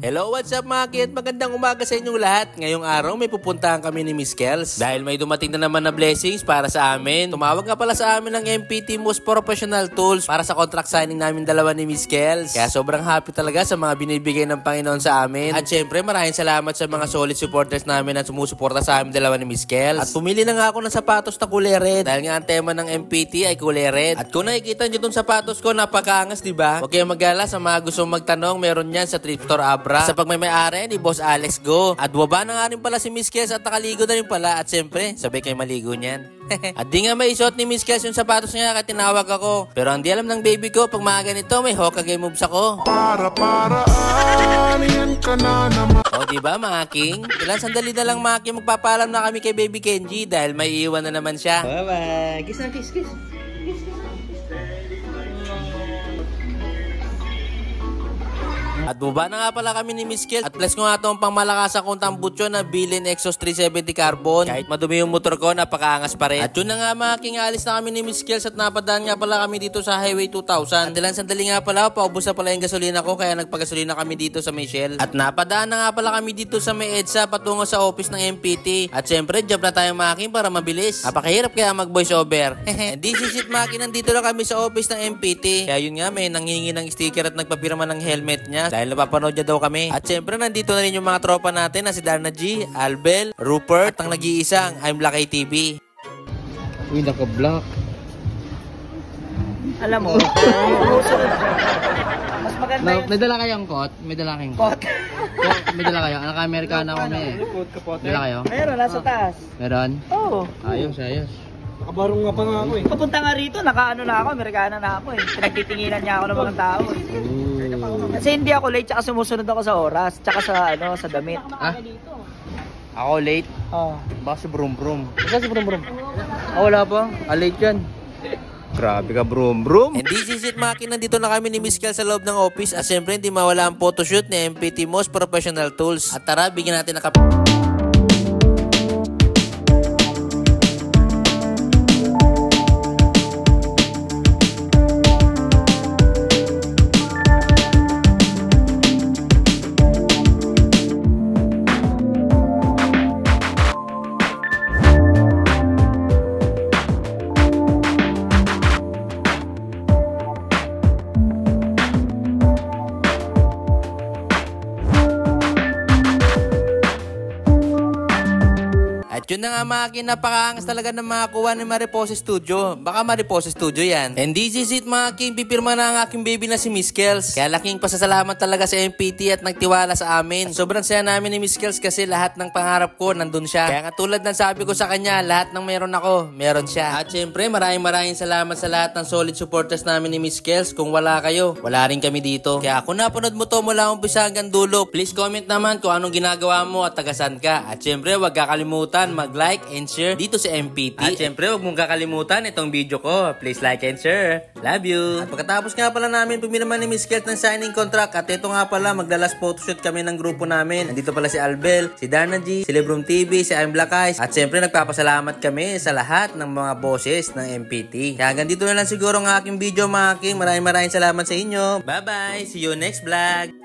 Hello, what's up mga kid? Magandang umaga sa inyong lahat. Ngayong araw may pupuntahan kami ni Miss Kels dahil may dumating na naman na blessings para sa amin. Tumawag nga pala sa amin ng MPT Most Professional Tools para sa contract signing namin dalawa ni Miss Kels. Kaya sobrang happy talaga sa mga binibigay ng Panginoon sa amin. At syempre maraming salamat sa mga solid supporters namin at sumusuporta sa amin dalawa ni Miss Kels. At pumili na nga ako ng sapatos na kulay red dahil nga ang tema ng MPT ay kulay red. At kung nakikita nyo itong sapatos ko, napakaangas, diba? Huwag kayong mag-alala sa mga gustong magtanong, meron yan sa Thrift Store Abra. Sa pagmay-ari ni Boss Alex Go. At baba na nga rin pala si Miss Kels at nakaligo na rin pala. At siyempre, sabay kayo maligo niyan. At di nga may isuot ni Miss Kels yung sapatos niya kaya tinawag ako. Pero ang di alam ng baby ko, pag mga ganito, may Hokage moves ako. Para-paraan ka na naman. O diba mga king? Ilang sandali na lang mga king, magpapaalam na kami kay baby Kenji dahil may iwan na naman siya. Bye-bye. Kiss na, kiss, kiss. At baba na nga pala kami ni Miss Kels. At plus ko nga itong pangmalakasan kong tambutso na Bilin Exos 370 Carbon. Kahit madumi yung motor ko, napakaangas pa rin. At yun na nga mga king, alis na kami ni Miss Kels at napadaan nga pala kami dito sa Highway 2000. At ilang sandali nga pala, paubos na pala yung gasolina ko kaya nagpagasolina kami dito sa may Shell. At napadaan na nga pala kami dito sa may EDSA patungo sa office ng MPT. At syempre, job na tayo mga king para mabilis. Napakahirap kaya mag voice over. And this is it mga king, nandito na kami sa office ng MPT. Kaya yun nga, may nanghihingi ng sticker at nagpapirma ng helmet niya. Dahil napapanood niya daw kami. At syempre nandito na rin yung mga tropa natin na si Darna G, Albel, Rupert, at ang nag-iisang I'm Black TV. Uy, naka-block. Alam mo, mas maganda yung... May dala kayong coat? May dala kayong coat? May dala kayo? Naka-Amerikana kami eh. Dala kayo? Meron, nasa taas. Meron? Oo. Ayos, ayos. Nakabarong nga pa nga ako eh. Papunta nga rito, nakaano na ako, Amerikana na ako eh. Pinagtitinginan niya ako ng mga tao eh. Kasi hindi ako late, tsaka sumusunod ako sa oras, tsaka sa ano, sa damit. Ah? Ako late? Oo. Baka si Brum Brum. Baka si Brum Brum. Wala pa. Late yan. Grabe ka Brum Brum. And this is it mga kin, nandito na kami ni Miss Kels sa loob ng office. At syempre hindi mawala ang photoshoot ni MPT Most Professional Tools. At tara, bigyan natin ng At yun na nga mga kin, napakaangas talaga ng mga kuha ni Mariposa Studio. Baka Mariposa Studio yan. And this is it mga kin, pipirma na ang aking baby na si Miss Kels. Kaya laking pasasalamat talaga sa MPT at nagtiwala sa amin. At sobrang saya namin ni Miss Kels kasi lahat ng pangarap ko nandun siya. Kaya nga tulad ng sabi ko sa kanya, lahat ng meron ako, meron siya. At syempre maraming salamat sa lahat ng solid supporters namin ni Miss Kels. Kung wala kayo, wala rin kami dito. Kaya kung napanood mo to mula umpisa hanggang dulo, please comment naman kung anong ginagawa mo at tagasan ka. At syempre huwag kakalimutan mag-like and share dito sa MPT. At syempre, huwag mong kakalimutan itong video ko. Please like and share. Love you. At pagkatapos nga pala namin pumirma ni Miss Kels ng signing contract at ito nga pala, maglalas photoshoot kami ng grupo namin. Nandito pala si Albel, si Darna G, si Lebrum TV, si I'm Black Eyes. At syempre, nagpapasalamat kami sa lahat ng mga bosses ng MPT. Kaya hanggang dito na lang siguro ang aking video mga king. Maraming salamat sa inyo. Bye-bye. See you next vlog.